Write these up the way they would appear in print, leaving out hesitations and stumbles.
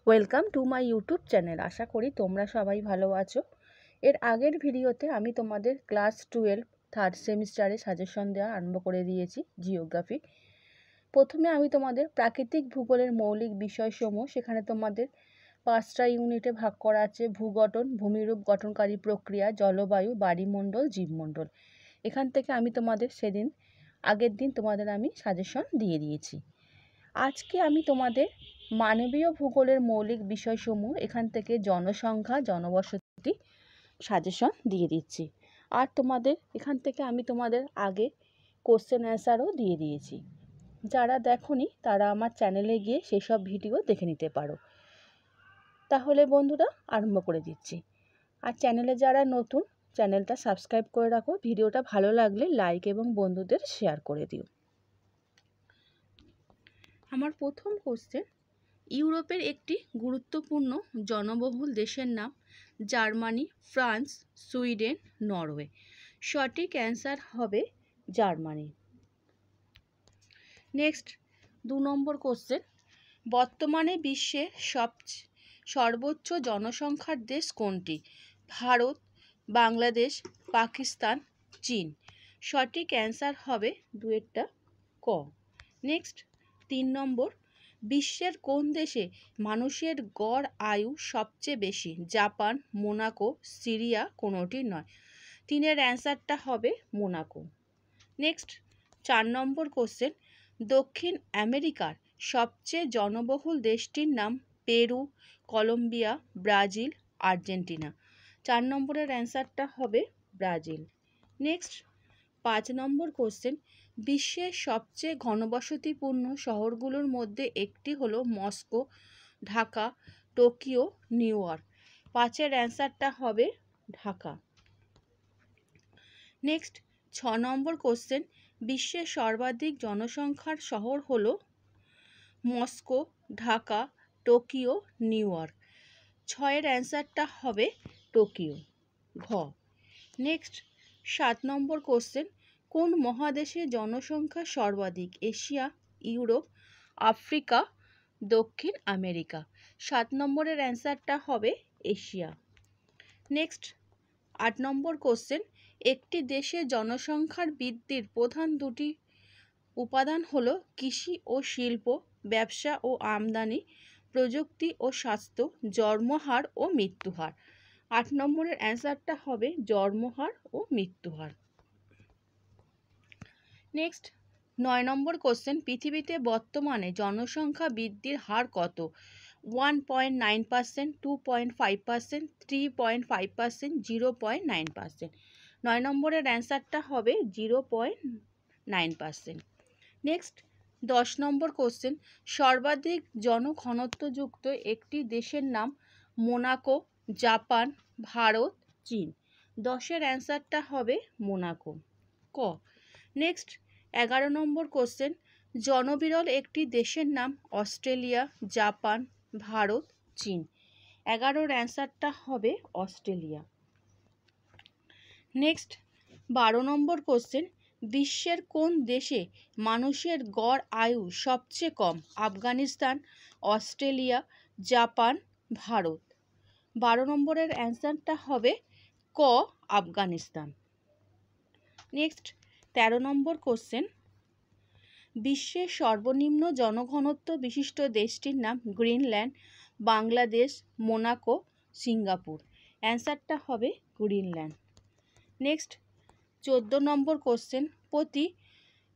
Welcome to my YouTube channel. আশা করি তোমরা সবাই ভালো আছো। এর আগের ভিডিওতে আমি তোমাদের ক্লাস 12 থার্ড সেমিস্টারে সাজেশন দেওয়া আরম্ভ করে দিয়েছি জিওগ্রাফি। প্রথমে আমি তোমাদের প্রাকৃতিক ভূগোলের মৌলিক বিষয়সমূহ, সেখানে তোমাদের 5টা ইউনিটে ভাগ করা আছে: ভূগঠন, ভূমিরূপ গঠনকারী প্রক্রিয়া, জলবায়ু, বায়ুমণ্ডল, জীবমণ্ডল। এখান থেকে আমি তোমাদের আগের দিন তোমাদের আমি সাজেশন দিয়ে দিয়েছি। আজকে আমি তোমাদের মানবীয় ভূগোলের মৌলিক বিষয়সমূহ, এখান থেকে জনসংখ্যা, জনবসতি সাজেশন দিয়ে দিচ্ছি। আর তোমাদের এখান থেকে আমি তোমাদের আগে কোশ্চেন অ্যান্সারও দিয়ে দিয়েছি। যারা দেখোনি তারা আমার চ্যানেলে গিয়ে সেসব ভিডিও দেখে নিতে পারো। তাহলে বন্ধুরা আরম্ভ করে দিচ্ছি। আর চ্যানেলে যারা নতুন, চ্যানেলটা সাবস্ক্রাইব করে রাখো। ভিডিওটা ভালো লাগলে লাইক এবং বন্ধুদের শেয়ার করে দিও। আমার প্রথম কোশ্চেন, ইউরোপের একটি গুরুত্বপূর্ণ জনবহুল দেশের নাম জার্মানি, ফ্রান্স, সুইডেন, নরওয়ে। সঠিক অ্যান্সার হবে জার্মানি। নেক্সট 2 নম্বর কোশ্চেন, বর্তমানে বিশ্বের সর্বোচ্চ জনসংখ্যার দেশ কোনটি? ভারত, বাংলাদেশ, পাকিস্তান, চীন। সঠিক অ্যান্সার হবে দুয়েরটা ক। নেক্সট 3 নম্বর, বিশ্বের কোন দেশে মানুষের গড় আয়ু সবচেয়ে বেশি? জাপান, মোনাকো, সিরিয়া, কোনোটি নয়। 3-এর অ্যান্সারটা হবে মোনাকো। নেক্সট 4 নম্বর কোশ্চেন, দক্ষিণ আমেরিকার সবচেয়ে জনবহুল দেশটির নাম? Peru, Colombia, Brazil, Argentina. 4 নম্বরের অ্যান্সারটা হবে ব্রাজিল। নেক্সট 5 নম্বর কোশ্চেন, বিশ্বের সবচেয়ে ঘনবসতিপূর্ণ শহরগুলোর মধ্যে একটি হলো Moscow, Dhaka, Tokyo, New York. 5-এর অ্যান্সারটা হবে ঢাকা। নেক্সট 6 নম্বর কোশ্চেন, বিশ্বের সর্বাধিক জনসংখ্যার শহর হলো Moscow, Dhaka, Tokyo, New York. 6-এর অ্যান্সারটা হবে টোকিও, ঘ। নেক্সট 7 নম্বর কোশ্চেন, কোন মহাদেশে জনসংখ্যা সর্বাধিক? এশিয়া, ইউরোপ, আফ্রিকা, দক্ষিণ আমেরিকা। 7 নম্বরের অ্যান্সারটা হবে এশিয়া। নেক্সট 8 নম্বর কোশ্চেন, একটি দেশে জনসংখ্যার বৃদ্ধির প্রধান দুটি উপাদান হলো কৃষি ও শিল্প, ব্যবসা ও আমদানি, প্রযুক্তি ও স্বাস্থ্য, জন্মহার ও মৃত্যুহার। 8 নম্বরের অ্যান্সারটা হবে জন্মহার ও মৃত্যুহার। নেক্সট 9 নম্বর কোশ্চেন, পৃথিবীতে বর্তমানে জনসংখ্যা বৃদ্ধির হার কত? 1.9%, 2.5%, 3.5%, 0.9%। 9 নম্বরের অ্যান্সারটা হবে 0.9%। নেক্সট 10 নম্বর কোশ্চেন, সর্বাধিক জনঘনত্বযুক্ত একটি দেশের নাম? মোনাকো, জাপান, ভারত, চীন। 10-এর অ্যান্সারটা হবে মোনাকো, ক। নেক্সট 11 নম্বর কোশ্চেন, জনবিরল একটি দেশের নাম? অস্ট্রেলিয়া, জাপান, ভারত, চীন। 11-এর অ্যান্সারটা হবে অস্ট্রেলিয়া। নেক্সট 12 নম্বর কোশ্চেন, বিশ্বের কোন দেশে মানুষের গড় আয়ু সবচেয়ে কম? Afghanistan, Australia, Japan, Bharat. 12 নম্বরের অ্যান্সারটা হবে ক, আফগানিস্তান। নেক্সট 13 নম্বর কোশ্চেন, বিশ্বের সর্বনিম্ন জনঘনত্ব বিশিষ্ট দেশটির নাম? Greenland, Bangladesh, Monaco, Singapore. অ্যান্সারটা হবে গ্রিনল্যান্ড। নেক্সট 14 নম্বর কোশ্চেন, প্রতি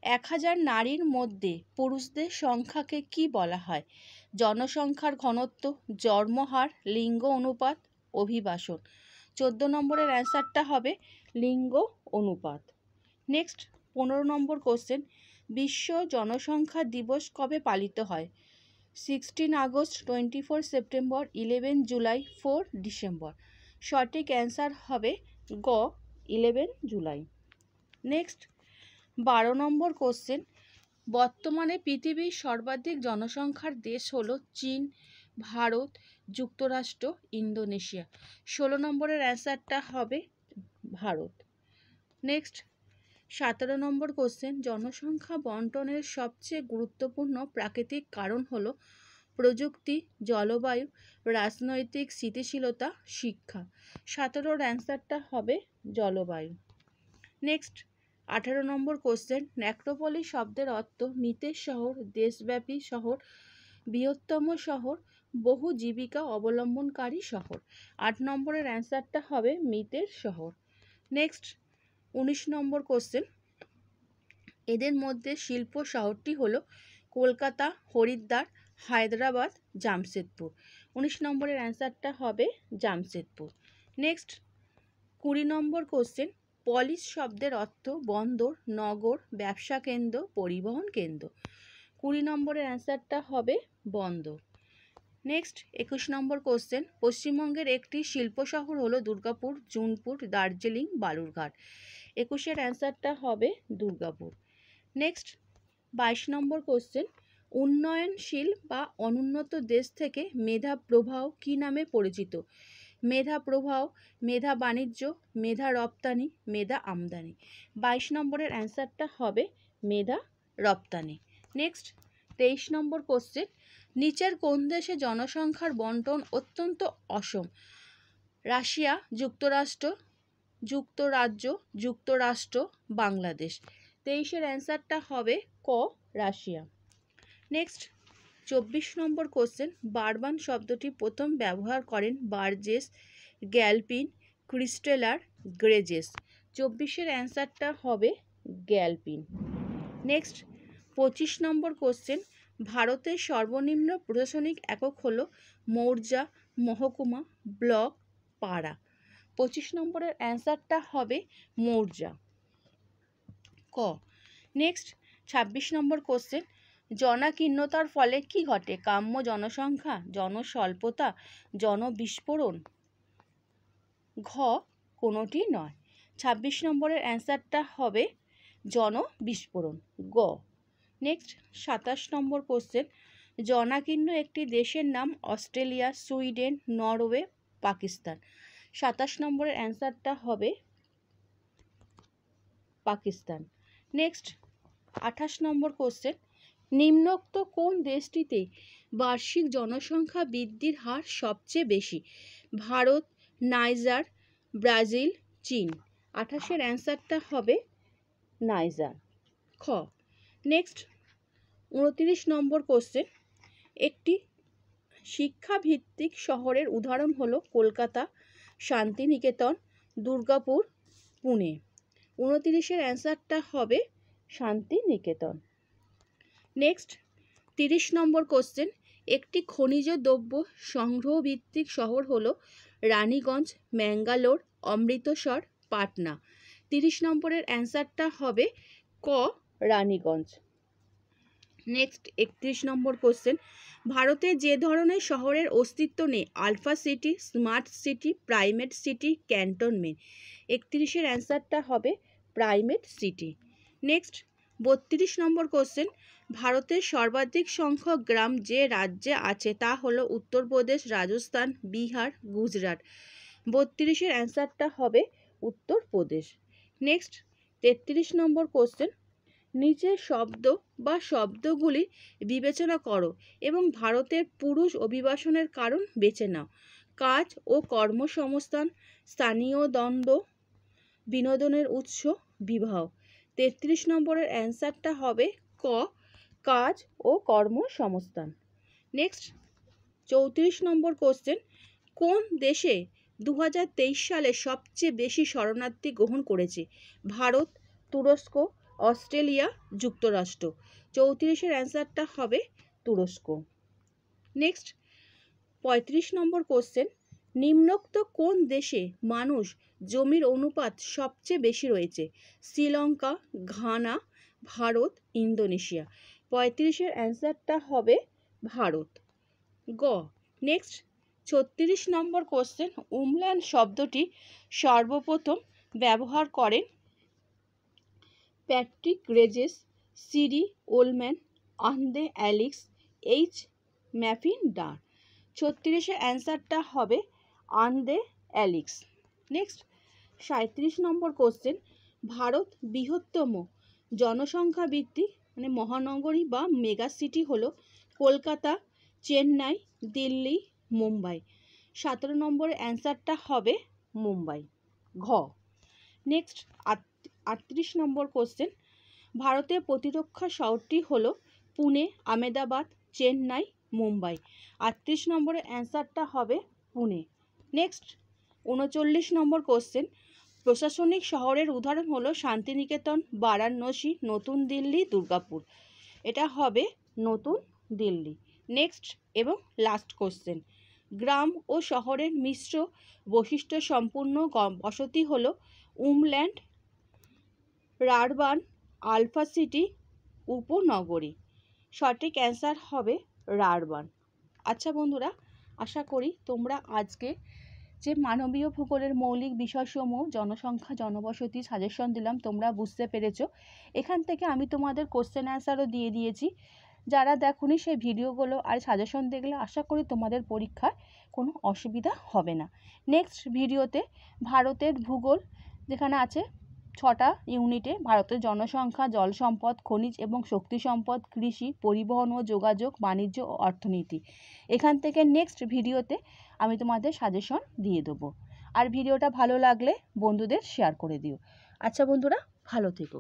1000 নারীর মধ্যে পুরুষদের সংখ্যাকে কি বলা হয়? জনসংখ্যার ঘনত্ব, জন্মহার, লিঙ্গ অনুপাত, অভিবাসন। 14 নম্বরের অ্যান্সারটা হবে লিঙ্গ অনুপাত। নেক্সট 15 নম্বর কোশ্চেন, বিশ্ব জনসংখ্যা দিবস কবে পালিত হয়? 16 আগস্ট, 24 সেপ্টেম্বর, 11 জুলাই, 4 ডিসেম্বর। সঠিক অ্যান্সার হবে গ, 11 জুলাই। নেক্সট 12 নম্বর কোশ্চেন, বর্তমানে পৃথিবীর সর্বাধিক জনসংখ্যার দেশ হলো চীন, ভারত, যুক্তরাষ্ট্র, ইন্দোনেশিয়া। 16 নম্বরের অ্যান্সারটা হবে ভারত। নেক্সট 17 নম্বর কোশ্চেন, জনসংখ্যা বন্টনের সবচেয়ে গুরুত্বপূর্ণ প্রাকৃতিক কারণ হলো প্রযুক্তি, জলবায়ু, রাজনৈতিক স্থিতিশীলতা, শিক্ষা। 17 অ্যান্সারটা হবে জলবায়ু। নেক্সট 18 নম্বর কোশ্চেন, নেক্রোপলিস শব্দের অর্থ মিতের শহর, দেশব্যাপী শহর, বৃহত্তম শহর, বহু জীবিকা অবলম্বনকারী শহর। 8 নম্বরের অ্যান্সারটা হবে মিতের শহর। নেক্সট 19 নম্বর কোশ্চেন, এদের মধ্যে শিল্প শহরটি হলো কলকাতা, হরিদ্বার, হায়দ্রাবাদ, জামশেদপুর। 19 নম্বরের অ্যান্সারটা হবে জামশেদপুর। নেক্সট 20 নম্বর কোশ্চেন, পলিশ শব্দের অর্থ বন্দর, নগর, ব্যবসা কেন্দ্র, পরিবহন কেন্দ্র। 20 নম্বরের অ্যান্সারটা হবে বন্দর। নেক্সট 21 নম্বর কোশ্চেন, পশ্চিমবঙ্গের একটি শিল্প শহর হলো দুর্গাপুর, জুনপুর, দার্জিলিং, বালুরঘাট। 21-এর অ্যান্সারটা হবে দুর্গাপুর। নেক্সট 22 নম্বর কোশ্চেন, উন্নয়নশীল বা অনুন্নত দেশ থেকে মেধা প্রবাহ কী নামে পরিচিত? মেধা প্রবাহ, মেধা বাণিজ্য, মেধা রপ্তানি, মেধা আমদানি। 22 নম্বরের অ্যান্সারটা হবে মেধা রপ্তানি। নেক্সট 23 নম্বর কোশ্চেন, নিচের কোন দেশে জনসংখ্যার বন্টন অত্যন্ত অসম? রাশিয়া, যুক্তরাষ্ট্র, যুক্তরাজ্য, যুক্তরাষ্ট্র, বাংলাদেশ। 23-এর অ্যান্সারটা হবে ক, রাশিয়া। নেক্সট 24 নম্বর কোশ্চেন, বারবান শব্দটি প্রথম ব্যবহার করেন বার্জেস, গ্যালপিন, ক্রিস্টেলার, গ্রেজেস। 24-এর অ্যান্সারটা হবে গ্যালপিন। নেক্সট 25 নম্বর কোশ্চেন, ভারতের সর্বনিম্ন প্রশাসনিক একক হলো মৌজা, মহকুমা, ব্লক, পাড়া। 25 নম্বরের অ্যান্সারটা হবে মৌজা, ক। নেক্সট 26 নম্বর কোশ্চেন, জনাকীর্ণতার ফলে কি ঘটে? কাম্য জনসংখ্যা, জনস্বল্পতা, জনবিস্ফোরণ। ঘ, কোনোটি নয়। 26 নম্বরের অ্যান্সারটা হবে জনবিস্ফোরণ, গ। নেক্সট 27 নম্বর কোশ্চেন, জনাকীর্ণ একটি দেশের নাম অস্ট্রেলিয়া, সুইডেন, নরওয়ে, পাকিস্তান। 27 নম্বরের অ্যান্সারটা হবে পাকিস্তান। নেক্সট 28 নম্বর কোশ্চেন, নিম্নোক্ত কোন দেশটিতে বার্ষিক জনসংখ্যা বৃদ্ধির হার সবচেয়ে বেশি? ভারত, নাইজার, ব্রাজিল, চীন। 28-এর অ্যান্সারটা হবে নাইজার, খ। নেক্সট 29 নম্বর কোশ্চেন, একটি শিক্ষাভিত্তিক শহরের উদাহরণ হলো কলকাতা, শান্তিনিকেতন, দুর্গাপুর, পুনে। 29-এর অ্যান্সারটা হবে শান্তিনিকেতন। নেক্সট 30 নম্বর কোশ্চেন, একটি খনিজ দ্রব্য সংগ্রহভিত্তিক শহর হলো রানীগঞ্জ, ম্যাঙ্গালোর, অমৃতসর, পাটনা। 30 নম্বরের অ্যান্সারটা হবে ক, রানীগঞ্জ। নেক্সট 31 নম্বর কোশ্চেন, ভারতে যে ধরনের শহরের অস্তিত্ব নেই? Alpha city, smart city, primate city, cantonment. 31-এর অ্যান্সারটা হবে প্রাইমেট সিটি। নেক্সট 32 নম্বর কোশ্চেন, ভারতের সর্বাধিক সংখ্যক গ্রাম যে রাজ্যে আছে তা হলো উত্তরপ্রদেশ, রাজস্থান, বিহার, গুজরাট। 32-এর অ্যান্সারটা হবে উত্তরপ্রদেশ। নেক্সট 33 নম্বর কোশ্চেন, নিচের শব্দ বা শব্দগুলি বিবেচনা করো এবং ভারতের পুরুষ অভিবাসনের কারণ বেছে নাও। কাজ ও কর্মসংস্থান, স্থানীয় দ্বন্দ্ব, বিনোদনের উৎস, বিবাহ। 33 নম্বরের অ্যান্সারটা হবে ক, কাজ ও কর্মসংস্থান। নেক্সট 34 নম্বর কোশ্চেন, কোন দেশে 2023 সালে সবচেয়ে বেশি শরণার্থী গ্রহণ করেছে? ভারত, তুরস্ক, অস্ট্রেলিয়া, যুক্তরাষ্ট্র। 34-এর অ্যান্সারটা হবে তুরস্ক। নেক্সট 35 নম্বর কোশ্চেন, নিম্নোক্ত কোন দেশে মানুষ জমির অনুপাত সবচেয়ে বেশি রয়েছে? Sri Lanka, Ghana, Bharat, Indonesia. 35-এর অ্যান্সারটা হবে ভারত, গ। নেক্সট 36 নম্বর কোশ্চেন, উমল্যান্ড শব্দটি সর্বপ্রথম ব্যবহার করেন প্যাট্রিক রেজেস, সিরি ওলম্যান, আন্দে অ্যালিক্স, এইচ ম্যাফিন-ডার। 36-এর অ্যান্সারটা হবে আন্দে অ্যালিক্স। নেক্সট 37 নম্বর কোশ্চেন, ভারত বৃহত্তম জনসংখ্যা ভিত্তিক মহানগরী বা মেগা সিটি হলো কলকাতা, চেন্নাই, দিল্লি, মুম্বাই। 17 নম্বরের অ্যান্সারটা হবে মুম্বাই, ঘ। নেক্সট 38 নম্বর কোশ্চেন, ভারতের প্রতিরক্ষা শহরটি হলো পুনে, আমেদাবাদ, চেন্নাই, মুম্বাই। 38 নম্বরের অ্যান্সারটা হবে পুনে। নেক্সট 39 নম্বর কোশ্চেন, প্রশাসনিক শহরের উদাহরণ হলো শান্তিনিকেতন, বারাণসী, নতুন দিল্লি, দুর্গাপুর। এটা হবে নতুন দিল্লি। নেক্সট এবং লাস্ট কোশ্চেন, গ্রাম ও শহরের মিশ্র বৈশিষ্ট্য সম্পূর্ণ বসতি হলো উমল্যান্ড, রারবান, আলফা সিটি, উপনগরী। সঠিক অ্যান্সার হবে রারবান। আচ্ছা বন্ধুরা, আশা করি তোমরা আজকে যে মানবীয় ভূগোলের মৌলিক বিষয়সমূহ জনসংখ্যা, জনবসতি সাজেশন দিলাম তোমরা বুঝতে পেরেছো। এখান থেকে আমি তোমাদের কোশ্চেন অ্যান্সারও দিয়ে দিয়েছি। যারা দেখোনি সেই ভিডিওগুলো আর সাজেশন দেখলে আশা করি তোমাদের পরীক্ষায় কোনো অসুবিধা হবে না। নেক্সট ভিডিওতে ভারতের ভূগোল যেখানে আছে 6টা ইউনিটে, ভারতের জনসংখ্যা, জল সম্পদ, খনিজ এবং শক্তি সম্পদ, কৃষি, পরিবহন ও যোগাযোগ, বাণিজ্য ও অর্থনীতি। এখান থেকে নেক্সট ভিডিওতে আমি তোমাদের সাজেশন দিয়ে দেবো। আর ভিডিওটা ভালো লাগলে বন্ধুদের শেয়ার করে দিও। আচ্ছা বন্ধুরা, ভালো থেকো।